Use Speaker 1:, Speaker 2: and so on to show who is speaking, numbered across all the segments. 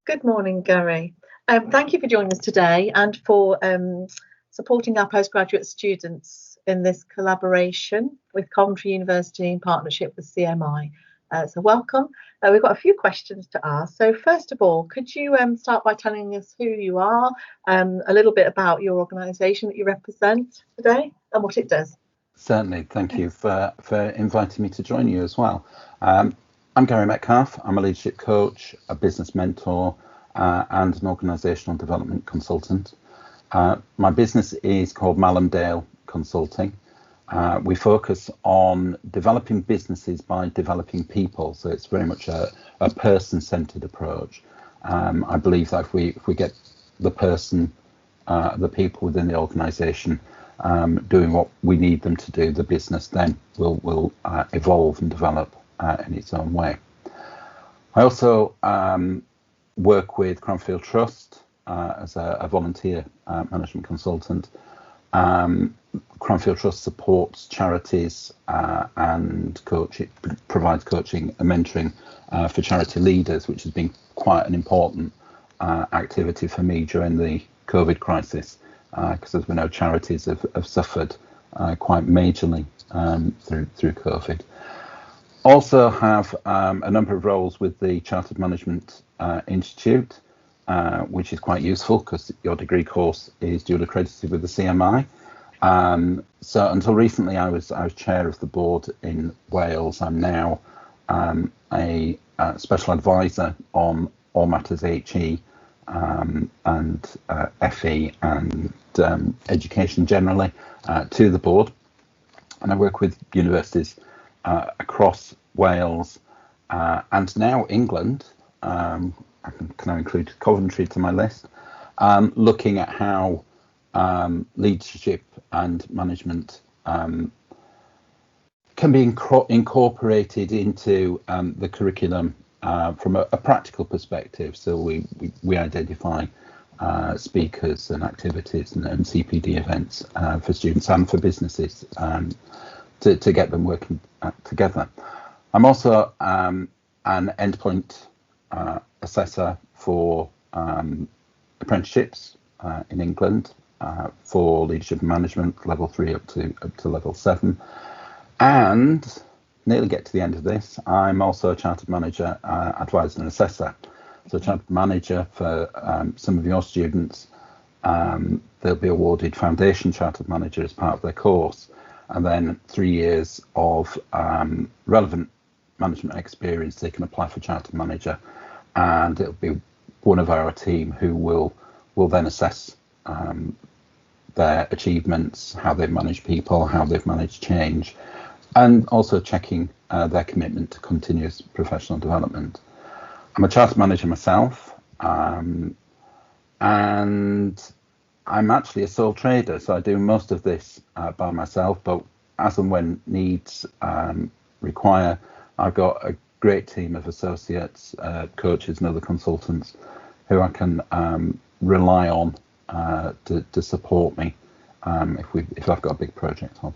Speaker 1: Good morning, Gary. Thank you for joining us today and for supporting our postgraduate students in this collaboration with Coventry University in partnership with CMI. So welcome. We've got a few questions to ask. So first of all, could you start by telling us who you are, a little bit about your organisation that you represent today and what it does?
Speaker 2: Certainly, thank you for inviting me to join you as well. I'm Gary Metcalf. I'm a leadership coach, a business mentor, and an organisational development consultant. My business is called Mallamdale Consulting. We focus on developing businesses by developing people, so it's very much a person-centred approach. I believe that if we get the person, the people within the organisation doing what we need them to do, the business then will evolve and develop in its own way. I also work with Cranfield Trust as a volunteer management consultant. Cranfield Trust supports charities and provides coaching and mentoring for charity leaders, which has been quite an important activity for me during the COVID crisis, because as we know, charities have suffered quite majorly through COVID. Also have a number of roles with the Chartered Management Institute, which is quite useful because your degree course is dual accredited with the CMI. So until recently, I was chair of the board in Wales. I'm now a special advisor on all matters HE and FE and education generally to the board, and I work with universities across Wales and now England. I can now include Coventry to my list, looking at how leadership and management can be incorporated into the curriculum from a practical perspective. So we identify speakers and activities and CPD events for students and for businesses to get them working together. I'm also an endpoint assessor for apprenticeships in England for leadership and management level 3 up to level 7, and nearly get to the end of this. I'm also a chartered manager, advisor and assessor. So chartered manager for some of your students, they'll be awarded foundation chartered manager as part of their course, and then 3 years of relevant management experience, they can apply for chartered manager, and it'll be one of our team who will then assess their achievements, how they've managed people, how they've managed change, and also checking their commitment to continuous professional development. I'm a chartered manager myself, and I'm actually a sole trader, so I do most of this by myself, but as and when needs require, I've got a great team of associates, coaches and other consultants who I can rely on to support me if I've got a big project on.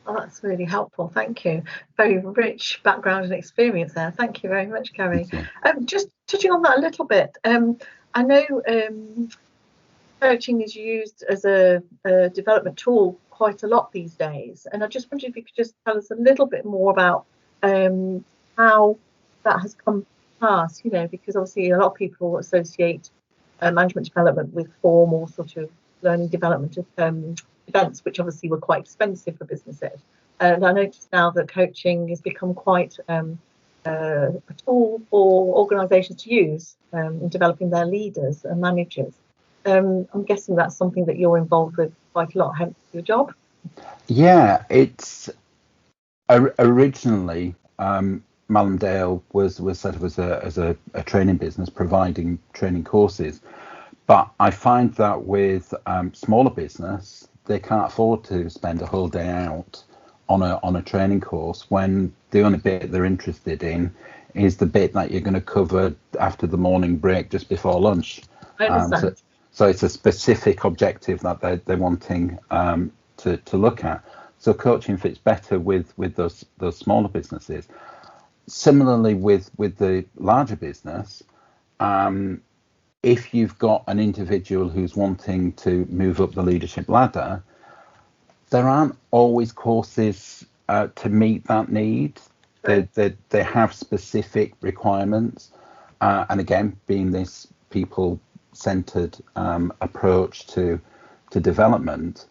Speaker 1: Oh, that's really helpful. Thank you. Very rich background and experience there. Thank you very much, Gary. Just touching on that a little bit, I know coaching is used as a development tool quite a lot these days, and I just wondered if you could just tell us a little bit more about how that has come to pass, because obviously a lot of people associate management development with formal sort of learning development events, which obviously were quite expensive for businesses. And I noticed now that coaching has become quite a tool for organisations to use in developing their leaders and managers. I'm guessing that's something that you're involved with quite a lot, hence your job.
Speaker 2: Yeah, it's originally Mallamdale was set up as a training business providing training courses, but I find that with smaller business, they can't afford to spend a whole day out on a training course when the only bit they're interested in is the bit that you're going to cover after the morning break just before lunch.
Speaker 1: I understand.
Speaker 2: So it's a specific objective that they're wanting to look at. So coaching fits better with those smaller businesses. Similarly with the larger business, if you've got an individual who's wanting to move up the leadership ladder, there aren't always courses to meet that need.
Speaker 1: Right.
Speaker 2: They have specific requirements. And again, being this people-centered approach to development,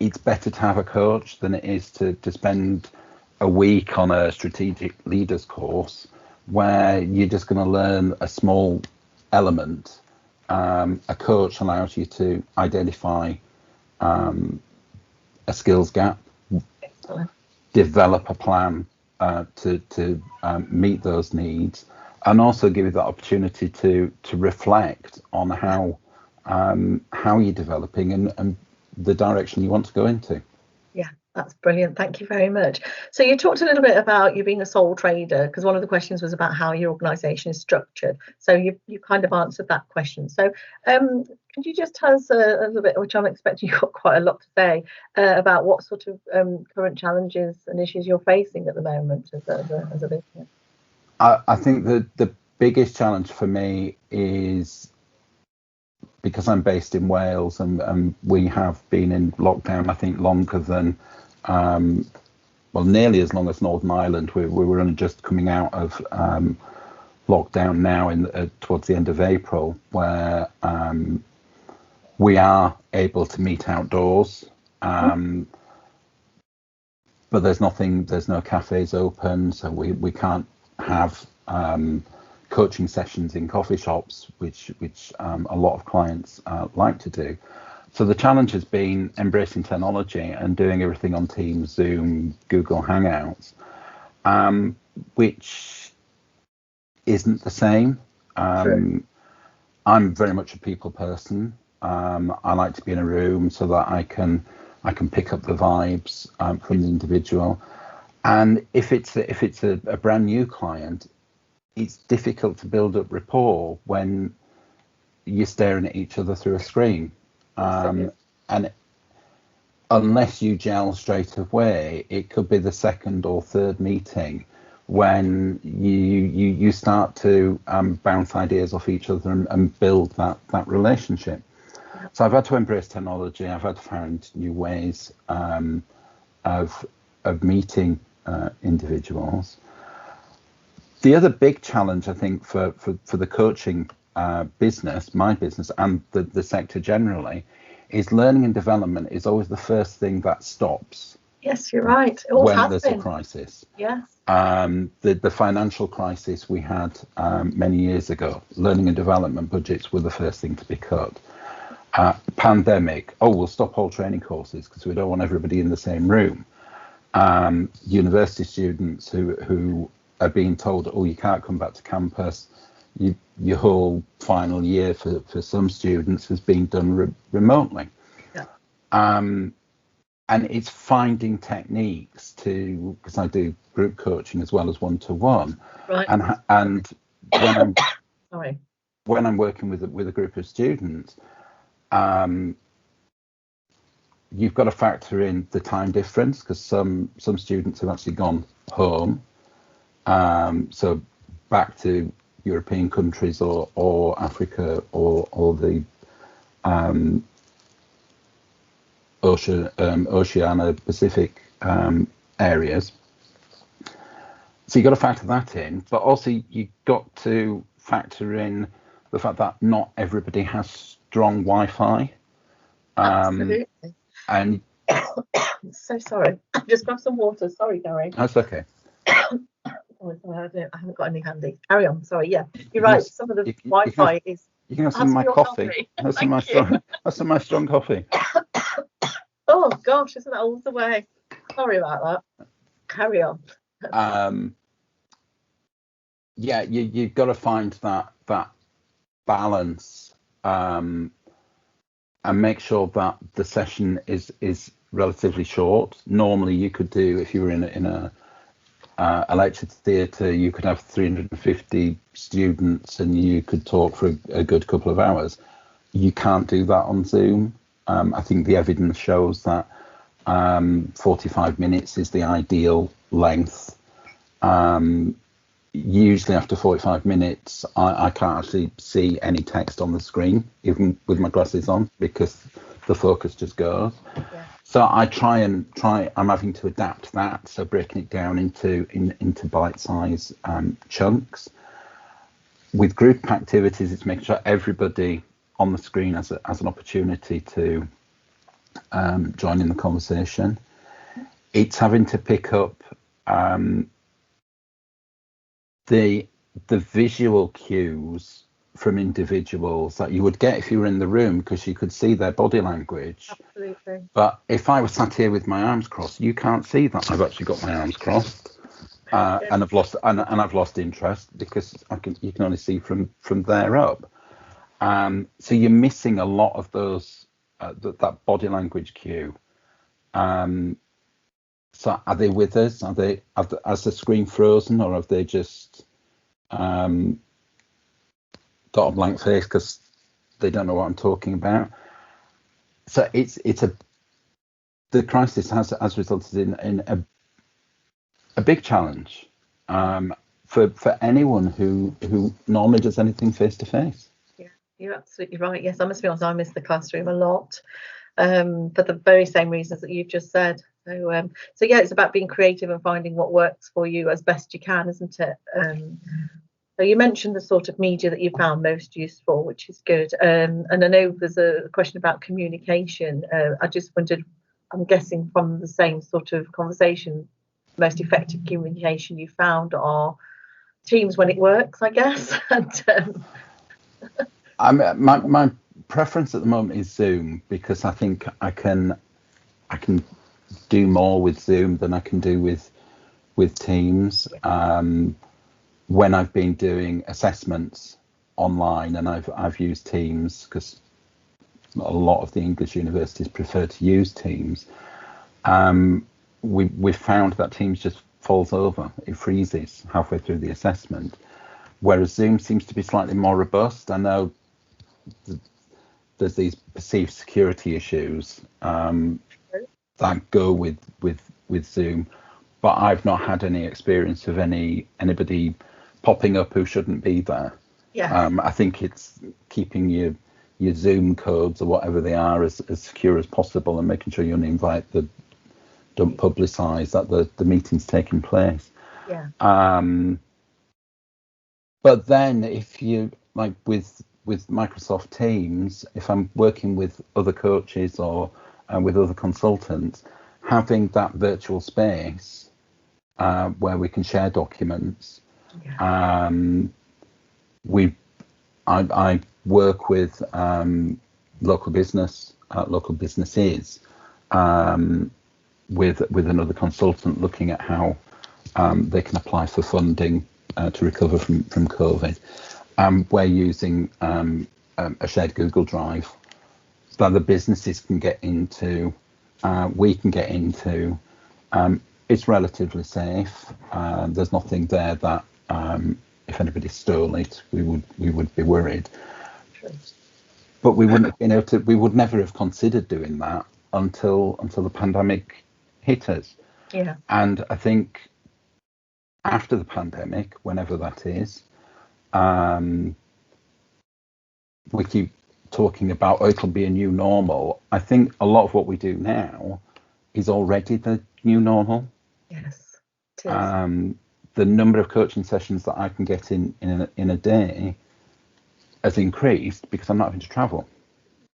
Speaker 2: it's better to have a coach than it is to spend a week on a strategic leaders course where you're just going to learn a small element. A coach allows you to identify a skills gap,
Speaker 1: Excellent.
Speaker 2: develop a plan to meet those needs, and also give you that opportunity to reflect on how you're developing and the direction you want to go into.
Speaker 1: Yeah, that's brilliant. Thank you very much. So you talked a little bit about you being a sole trader, because one of the questions was about how your organisation is structured. So you kind of answered that question. So could you just tell us a little bit, which I'm expecting you've got quite a lot to say, about what sort of current challenges and issues you're facing at the moment as a business?
Speaker 2: I think the biggest challenge for me is, because I'm based in Wales and we have been in lockdown, I think longer than, nearly as long as Northern Ireland. We were only just coming out of lockdown now towards the end of April, where we are able to meet outdoors, but there's no cafes open, so we can't have coaching sessions in coffee shops, which a lot of clients like to do. So the challenge has been embracing technology and doing everything on Teams, Zoom, Google Hangouts, which isn't the same.
Speaker 1: Sure.
Speaker 2: I'm very much a people person. I like to be in a room so that I can pick up the vibes from the individual. And if it's a brand new client, it's difficult to build up rapport when you're staring at each other through a screen. And unless you gel straight away, it could be the second or third meeting when you start to bounce ideas off each other and build that relationship. So I've had to embrace technology. I've had to find new ways of meeting individuals. The other big challenge, I think, for the coaching business, my business, and the sector generally, is learning and development is always the first thing that stops.
Speaker 1: Yes, you're right. It
Speaker 2: when there's a crisis.
Speaker 1: Yes.
Speaker 2: The financial crisis we had many years ago, learning and development budgets were the first thing to be cut. Pandemic, we'll stop all training courses because we don't want everybody in the same room. University students who are being told, you can't come back to campus. Your whole final year for some students has been done remotely.
Speaker 1: Yeah.
Speaker 2: And it's finding techniques because I do group coaching as well as one-to-one.
Speaker 1: Right.
Speaker 2: And when I'm
Speaker 1: sorry,
Speaker 2: when I'm working with a group of students, you've got to factor in the time difference, because some students have actually gone home, so back to European countries or Africa or the Oceania Pacific areas. So you've got to factor that in, but also you've got to factor in the fact that not everybody has strong Wi-Fi.
Speaker 1: Absolutely.
Speaker 2: And
Speaker 1: so sorry, just grab some water. Sorry, Gary.
Speaker 2: That's okay.
Speaker 1: I haven't got any handy. Carry on. Sorry. Yeah, you're right. Some of the Wi-Fi is.
Speaker 2: You can have some of my coffee. Have some of my strong coffee.
Speaker 1: Oh gosh, isn't that all the way? Sorry about that. Carry on.
Speaker 2: Yeah, you've got to find that balance, and make sure that the session is relatively short. Normally, you could do, if you were in a lecture theatre, you could have 350 students and you could talk for a good couple of hours. You can't do that on Zoom. I think the evidence shows that 45 minutes is the ideal length. usually after 45 minutes, I can't actually see any text on the screen, even with my glasses on, because the focus just goes.
Speaker 1: Yeah.
Speaker 2: So I I'm having to adapt that, so breaking it down into bite-size chunks. With group activities, it's making sure everybody on the screen has an opportunity to join in the conversation. It's having to pick up the visual cues from individuals that you would get if you were in the room, because you could see their body language.
Speaker 1: Absolutely.
Speaker 2: But if I was sat here with my arms crossed, you can't see that I've actually got my arms crossed, and I've lost interest because you can only see from there up. So you're missing a lot of those that body language cue. So are they with us? Has the screen frozen, or have they just got a blank face because they don't know what I'm talking about? So the crisis has resulted in a big challenge for anyone who normally does anything face to face.
Speaker 1: Yeah, you're absolutely right. Yes, I must be honest, I miss the classroom a lot, for the very same reasons that you've just said. So yeah, it's about being creative and finding what works for you as best you can, isn't it? So you mentioned the sort of media that you found most useful, which is good. And I know there's a question about communication. I just wondered, I'm guessing from the same sort of conversation, most effective communication you found are Teams when it works, I guess. And
Speaker 2: my preference at the moment is Zoom, because I think I can do more with Zoom than I can do with Teams. When I've been doing assessments online, and I've used Teams because a lot of the English universities prefer to use Teams, we've found that Teams just falls over, it freezes halfway through the assessment, whereas Zoom seems to be slightly more robust. I know there's these perceived security issues that go with Zoom, but I've not had any experience of anybody popping up who shouldn't be there.
Speaker 1: yeah,
Speaker 2: I think it's keeping your Zoom codes or whatever they are as secure as possible, and making sure you only invite don't publicise that the meeting's taking place.
Speaker 1: yeah,
Speaker 2: But then if you, like with Microsoft Teams, if I'm working with other coaches or with other consultants, having that virtual space where we can share documents.
Speaker 1: yeah.
Speaker 2: I work with local businesses with another consultant, looking at how they can apply for funding to recover from COVID. We're using a shared Google Drive that the businesses can get into, we can get into. It's relatively safe. There's nothing there that if anybody stole it, we would be worried. But we wouldn't have been able to. We would never have considered doing that until the pandemic hit us.
Speaker 1: Yeah.
Speaker 2: And I think after the pandemic, whenever that is, we keep talking about, oh, it'll be a new normal. I think a lot of what we do now is already the new normal.
Speaker 1: Yes, it is.
Speaker 2: The number of coaching sessions that I can get in a day has increased because I'm not having to travel.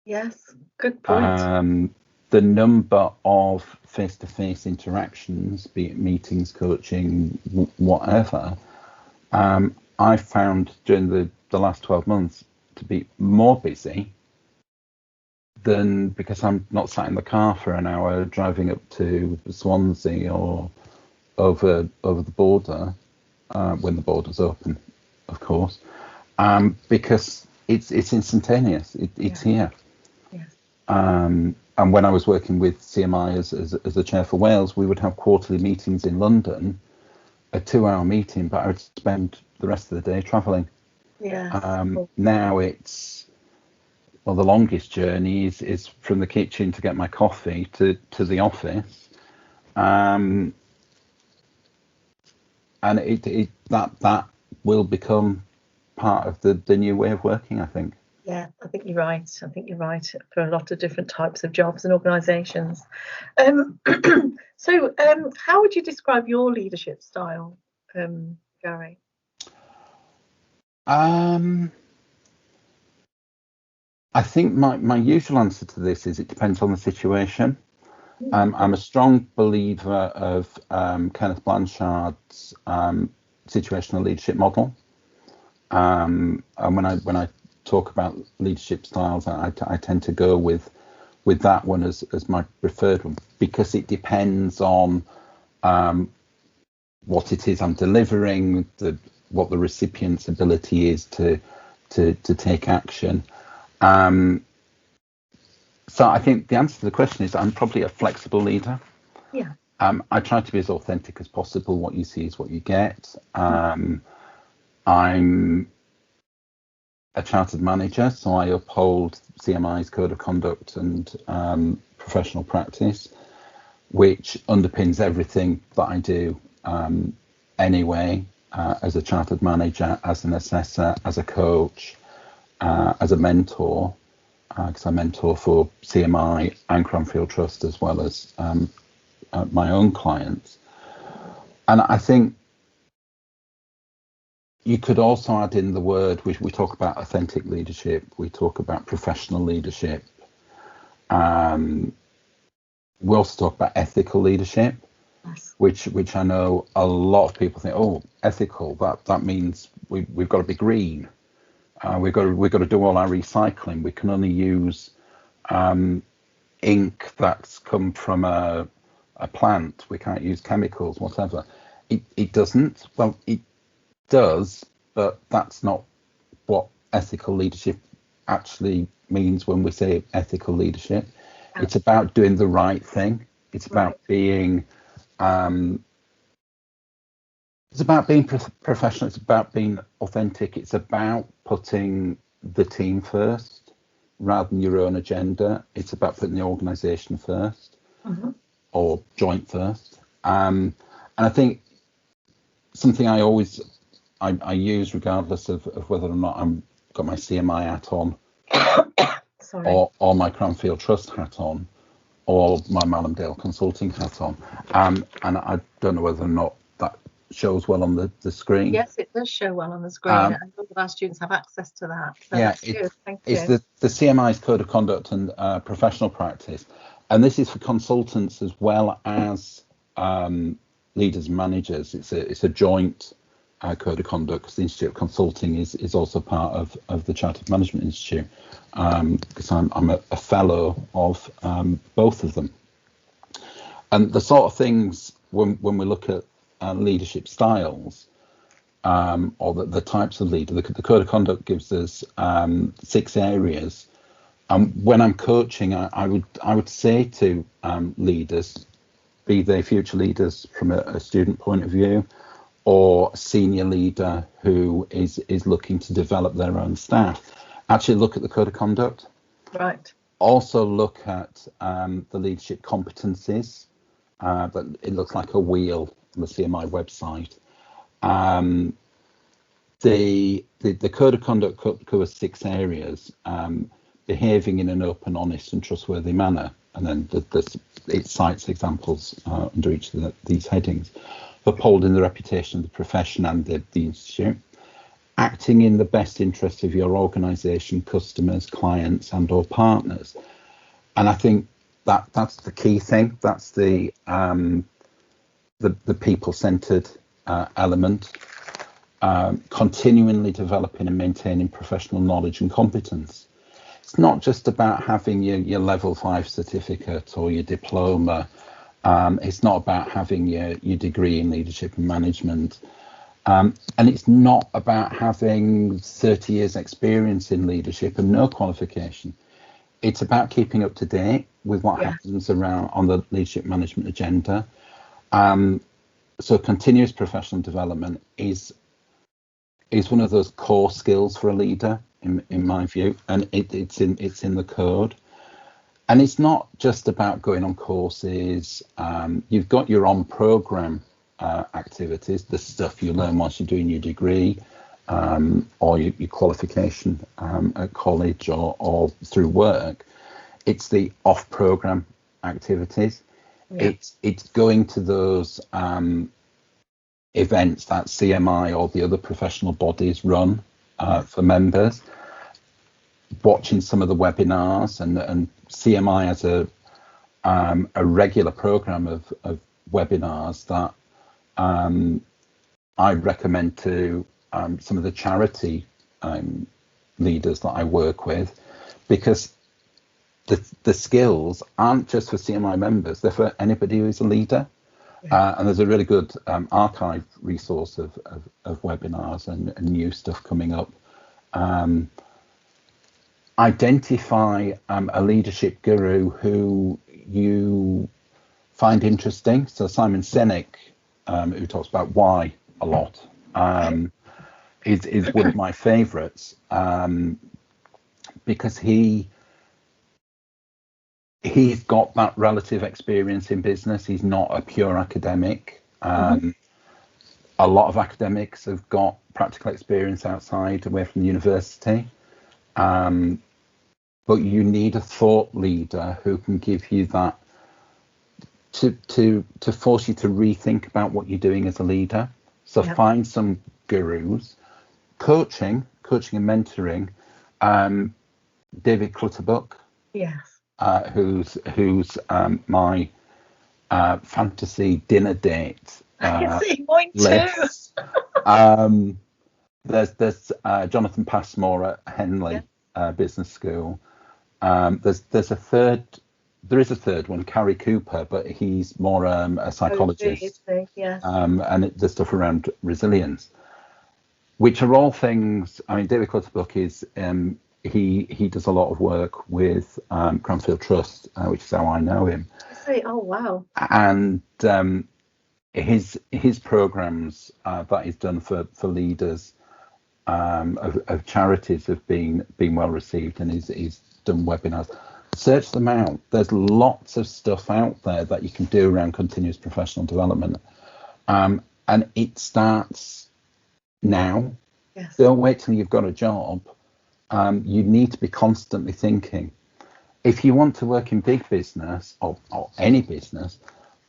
Speaker 1: Yes, good point.
Speaker 2: The number of face-to-face interactions, be it meetings, coaching, whatever, I've found during the last 12 months to be more busy than because I'm not sat in the car for an hour driving up to Swansea or over the border when the border's open, of course, because it's instantaneous. It's here.
Speaker 1: Yes.
Speaker 2: And when I was working with CMI as the chair for Wales, we would have quarterly meetings in London, a 2-hour meeting, but I would spend the rest of the day travelling.
Speaker 1: Yeah.
Speaker 2: Now it's, well, the longest journey is from the kitchen to get my coffee to the office. And that will become part of the new way of working, I think.
Speaker 1: Yeah, I think you're right. I think you're right for a lot of different types of jobs and organisations. So, how would you describe your leadership style, Gary?
Speaker 2: I think my usual answer to this is it depends on the situation. I'm a strong believer of Kenneth Blanchard's situational leadership model. And when I talk about leadership styles, I tend to go with that one as my preferred one, because it depends on what it is I'm delivering, what the recipient's ability is to take action. So I think the answer to the question is I'm probably a flexible leader.
Speaker 1: Yeah.
Speaker 2: I try to be as authentic as possible. What you see is what you get. I'm a chartered manager, so I uphold CMI's code of conduct and professional practice, which underpins everything that I do anyway, as a chartered manager, as an assessor, as a coach, as a mentor, because I mentor for CMI and Cranfield Trust as well as my own clients. And I think you could also add in the word, we talk about authentic leadership, we talk about professional leadership. We also talk about ethical leadership,
Speaker 1: Yes.
Speaker 2: which I know a lot of people think, oh, ethical, that means we've got to be green. We've got to do all our recycling. We can only use ink that's come from a plant. We can't use chemicals, whatever. It doesn't. Well, it does, but that's not what ethical leadership actually means when we say ethical leadership. It's about doing the right thing. It's about being professional. It's about being authentic. It's about putting the team first rather than your own agenda. It's about putting the organisation first, or joint first. And I think something I use regardless of whether or not I'm got my CMI hat on, or my Cranfield Trust hat on, or my Malhamdale Consulting hat on. And I don't know whether or not that shows well on the screen.
Speaker 1: Yes, it does show well on the screen, and all of our students have access to that. So
Speaker 2: yeah,
Speaker 1: that's good. Thank you.
Speaker 2: It's the CMI's code of conduct and professional practice, and this is for consultants as well as leaders and managers. It's a joint code of conduct, because the Institute of Consulting is also part of the Chartered Management Institute, because I'm a fellow of both of them. And the sort of things when we look at leadership styles, or the types of leader, the code of conduct gives us 6 areas. When I'm coaching, I would say to leaders, be they future leaders from a student point of view, or a senior leader who is looking to develop their own staff, actually look at the code of conduct.
Speaker 1: Right. Also
Speaker 2: look at the leadership competencies. But it looks like a wheel on the CMI website. The code of conduct covers 6 areas: behaving in an open, honest, and trustworthy manner, and then it cites examples under each of these headings. Upholding the reputation of the profession and the institute, acting in the best interest of your organisation, customers, clients, and/or partners. And I think that's the key thing. That's the people-centred element. Continually developing and maintaining professional knowledge and competence. It's not just about having your level 5 certificate or your diploma. It's not about having your degree in leadership and management. And it's not about having 30 years experience in leadership and no qualification. It's about keeping up to date with what happens around on the leadership management agenda. So continuous professional development is one of those core skills for a leader, in my view, and it's in the code. And it's not just about going on courses. You've got your on program activities, the stuff you learn whilst you're doing your degree, or your qualification at college or through work. It's the off-program activities. Yeah. It's going to those events that CMI or the other professional bodies run for members, watching some of the webinars, and CMI has a regular program of webinars that I recommend to some of the charity leaders that I work with, because the skills aren't just for CMI members, they're for anybody who's a leader. And there's a really good archive resource of webinars and new stuff coming up. Identify a leadership guru who you find interesting. So Simon Sinek, who talks about why a lot, is one of my favorites, because he's got that relative experience in business. He's not a pure academic. A lot of academics have got practical experience outside, away from the university. But you need a thought leader who can give you that, to force you to rethink about what you're doing as a leader. So find some gurus. Coaching and mentoring. David Clutterbuck. Yes. Who's my fantasy dinner date
Speaker 1: I can see mine
Speaker 2: list. There's Jonathan Passmore at Henley Business School. There's a third. There is a third one, Carrie Cooper, but he's more a psychologist. And the stuff around resilience, which are all things. I mean, David Clutterbuck is he does a lot of work with Cranfield Trust, which is how I know him.
Speaker 1: Oh wow!
Speaker 2: And his programs that he's done for leaders of charities have been well received, and he's done webinars. Search them out. There's lots of stuff out there that you can do around continuous professional development, and it starts now. Yes. Don't wait till you've got a job. You need to be constantly thinking. If you want to work in big business or any business,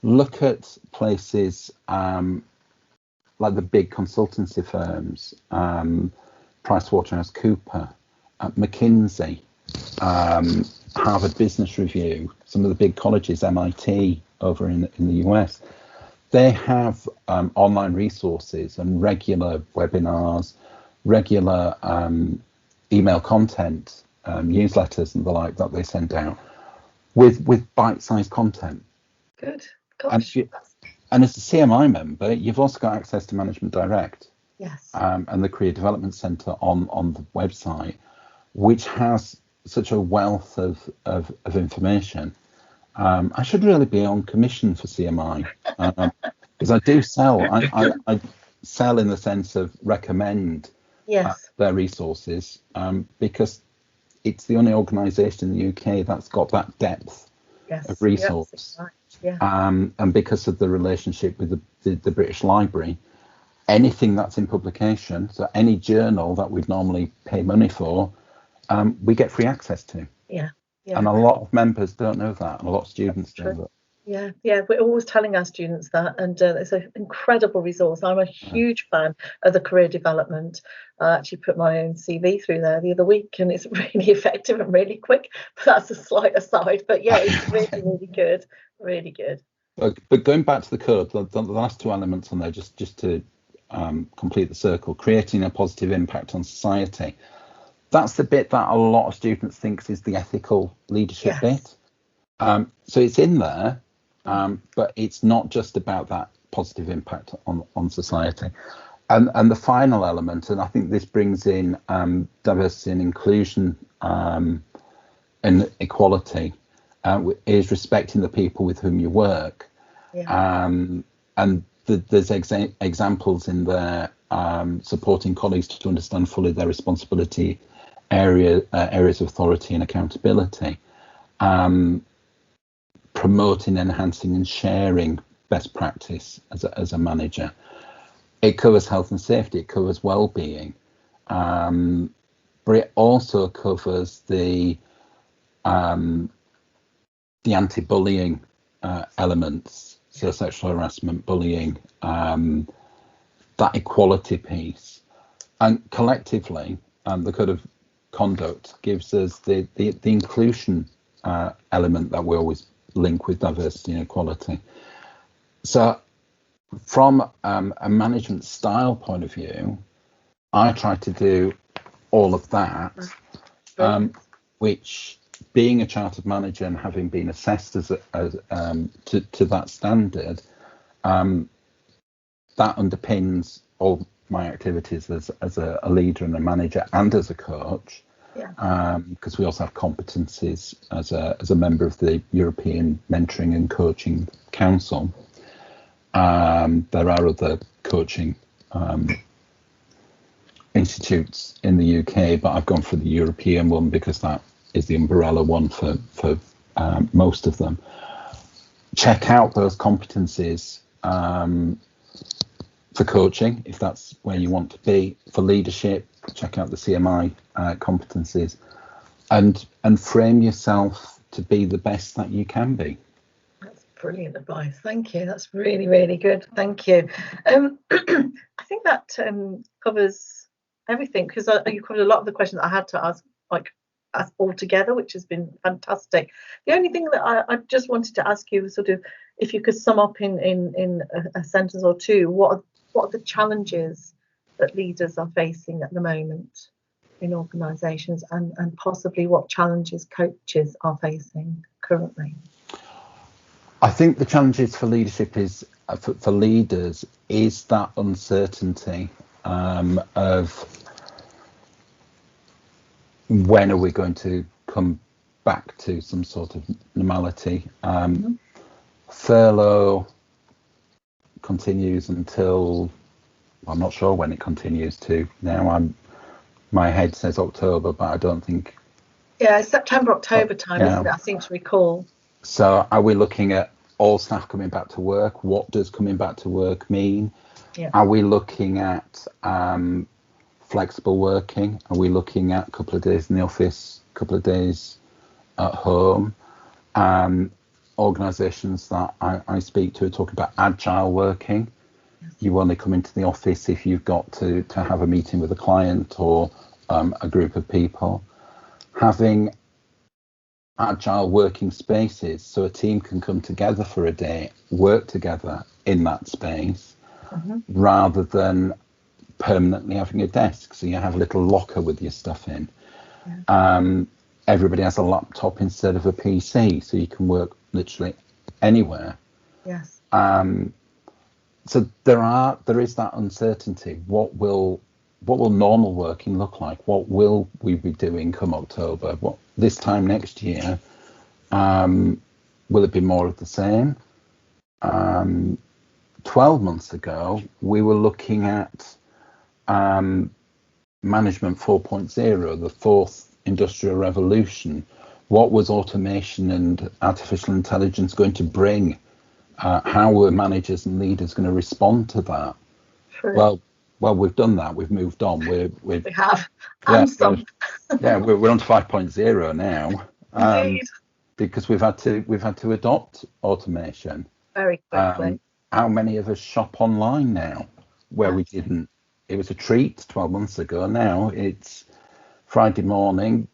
Speaker 2: look at places like the big consultancy firms, PricewaterhouseCoopers, McKinsey, Harvard Business Review, some of the big colleges, MIT over in the US. They have online resources and regular webinars, regular email content, newsletters and the like that they send out with bite-sized content.
Speaker 1: Good. Gosh.
Speaker 2: And as a CMI member, you've also got access to Management Direct.
Speaker 1: Yes.
Speaker 2: And the Career Development Centre on the website, which has such a wealth of information. I should really be on commission for CMI, because I do sell. I sell in the sense of recommend their resources, because it's the only organisation in the UK that's got that depth of resource. And because of the relationship with the British Library, anything that's in publication, so any journal that we'd normally pay money for, we get free access to. And a lot of members don't know that, and a lot of students don't know that.
Speaker 1: We're always telling our students that, and it's an incredible resource. I'm a huge fan of the career development. I actually put my own CV through there the other week, and it's really effective and really quick. But that's a slight aside. But it's really good, really good.
Speaker 2: But going back to the code, the last two elements on there, just to complete the circle, creating a positive impact on society. That's the bit that a lot of students think is the ethical leadership bit. So it's in there, but it's not just about that positive impact on society. And the final element, and I think this brings in diversity and inclusion and equality, is respecting the people with whom you work. And there's examples in there, supporting colleagues to understand fully their responsibility, areas of authority and accountability, promoting, enhancing and sharing best practice as a manager. It covers health and safety, it covers well-being, but it also covers the anti-bullying elements, so sexual harassment, bullying, that equality piece, and collectively, the code of conduct gives us the inclusion element that we always link with diversity and equality. So from a management style point of view, I try to do all of that, which, being a chartered manager and having been assessed to that standard, that underpins all my activities as a leader and a manager and as a coach. Because we also have competencies as a member of the European Mentoring and Coaching Council. There are other coaching institutes in the UK, but I've gone for the European one because that is the umbrella one for most of them. Check out those competencies for coaching, if that's where you want to be. For leadership, check out the CMI competencies, and frame yourself to be the best that you can be.
Speaker 1: That's brilliant advice. Thank you. That's really, really good. Thank you. I think that covers everything, because you covered a lot of the questions I had to ask, all together, which has been fantastic. The only thing that I just wanted to ask you was sort of, if you could sum up in a sentence or two, what are the challenges that leaders are facing at the moment in organisations, and possibly what challenges coaches are facing currently?
Speaker 2: I think the challenges for leadership is for leaders is that uncertainty of when are we going to come back to some sort of normality. Furlough continues until, I'm not sure when it continues to now. My head says October, but I don't think.
Speaker 1: Yeah, it's September, October time, isn't it? I seem to recall.
Speaker 2: So are we looking at all staff coming back to work? What does coming back to work mean?
Speaker 1: Yeah.
Speaker 2: Are we looking at flexible working? Are we looking at a couple of days in the office, a couple of days at home? Organisations that I speak to are talking about agile working. Yes. You only come into the office if you've got to have a meeting with a client or a group of people. Having agile working spaces so a team can come together for a day, work together in that space, rather than permanently having a desk. So you have a little locker with your stuff in. Yeah. Everybody has a laptop instead of a PC, so you can work literally anywhere.
Speaker 1: Yes.
Speaker 2: So there is that uncertainty. What will normal working look like? What will we be doing come October? What this time next year? Will it be more of the same? 12 months ago, we were looking at Management 4.0, the fourth industrial revolution. What was automation and artificial intelligence going to bring? How were managers and leaders going to respond to that?
Speaker 1: True.
Speaker 2: Well, we've done that. We've moved on. We
Speaker 1: have.
Speaker 2: Yeah,
Speaker 1: some.
Speaker 2: we're on to 5.0 now.
Speaker 1: Indeed.
Speaker 2: Because we've had to adopt automation
Speaker 1: very quickly.
Speaker 2: How many of us shop online now, where we didn't? It was a treat 12 months ago. Now it's Friday morning.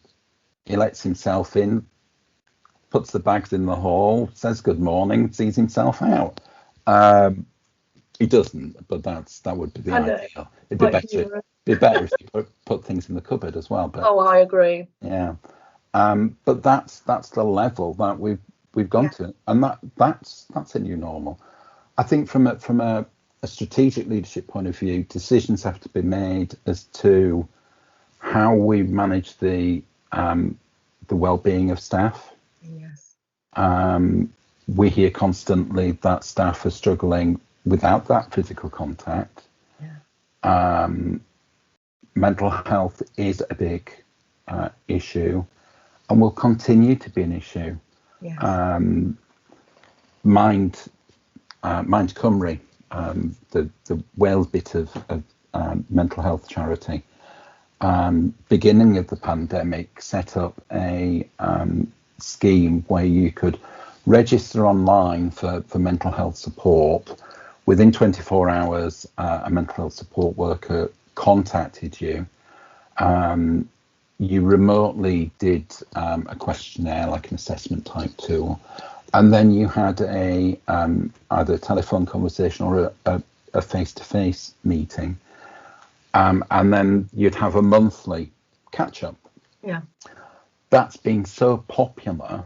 Speaker 2: He lets himself in, puts the bags in the hall, says good morning, sees himself out. He doesn't, but that would be the ideal. It'd be better if you put things in the cupboard as well. But
Speaker 1: I agree.
Speaker 2: Yeah, but that's the level that we've gone to, and that's a new normal. I think from a strategic leadership point of view, decisions have to be made as to how we manage the well-being of staff.
Speaker 1: Yes.
Speaker 2: We hear constantly that staff are struggling without that physical contact.
Speaker 1: Yeah.
Speaker 2: Mental health is a big issue and will continue to be an issue.
Speaker 1: Yes.
Speaker 2: Mind Mind Cymru, the Wales bit of mental health charity, beginning of the pandemic, set up a scheme where you could register online for mental health support. Within 24 hours, a mental health support worker contacted you. You remotely did a questionnaire, like an assessment type tool, and then you had a either a telephone conversation or a face-to-face meeting, and then you'd have a monthly catch-up.
Speaker 1: Yeah.
Speaker 2: That's been so popular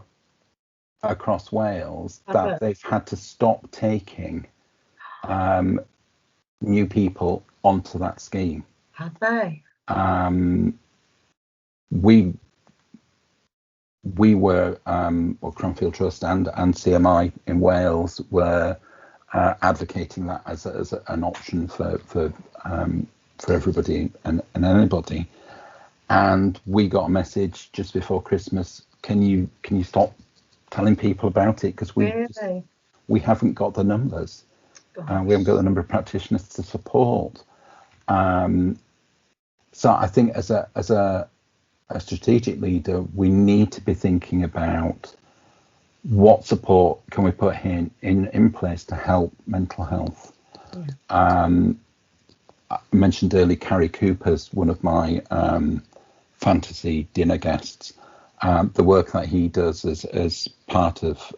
Speaker 2: across Wales that they've had to stop taking new people onto that scheme.
Speaker 1: Have they?
Speaker 2: We were, or Cranfield Trust and CMI in Wales were advocating that as an option for everybody and anybody. And we got a message just before Christmas. Can you stop telling people about it, because we haven't got the numbers. We haven't got the number of practitioners to support. So I think as a strategic leader, we need to be thinking about what support can we put in place to help mental health. I mentioned earlier Carrie Cooper's one of my fantasy dinner guests. The work that he does as part of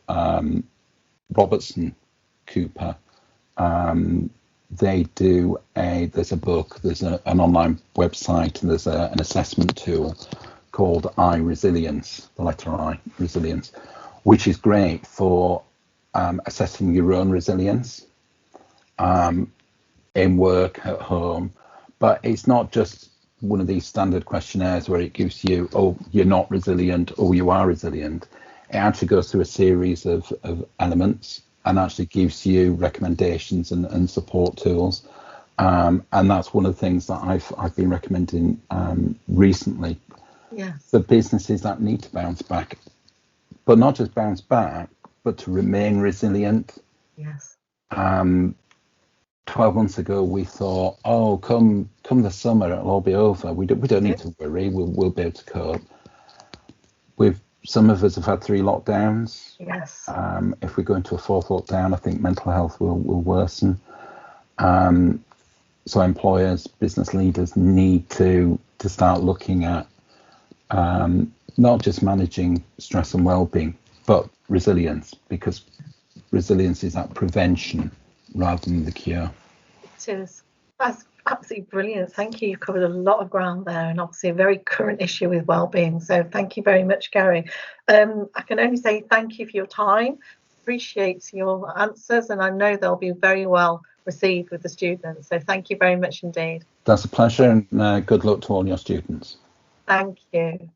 Speaker 2: Robertson Cooper. They do there's a book, there's an online website, and there's an assessment tool called iResilience, the letter I, resilience, which is great for assessing your own resilience in work, at home. But it's not just one of these standard questionnaires where it gives you, oh, you're not resilient, or you are resilient. It actually goes through a series of elements and actually gives you recommendations and support tools. And that's one of the things that I've been recommending recently.
Speaker 1: Yes.
Speaker 2: For businesses that need to bounce back, but not just bounce back, but to remain resilient.
Speaker 1: Yes.
Speaker 2: 12 months ago, we thought, oh, come the summer, it'll all be over. We don't need to worry. We'll be able to cope. Some of us have had 3 lockdowns.
Speaker 1: Yes.
Speaker 2: If we go into a 4th lockdown, I think mental health will worsen. So employers, business leaders need to start looking at not just managing stress and well-being, but resilience, because resilience is that prevention rather than the cure.
Speaker 1: It is. That's absolutely brilliant. Thank you. You've covered a lot of ground there, and obviously a very current issue with well-being. So thank you very much, Gary. I can only say thank you for your time. Appreciate your answers, and I know they'll be very well received with the students. So thank you very much indeed.
Speaker 2: That's a pleasure, and good luck to all your students.
Speaker 1: Thank you.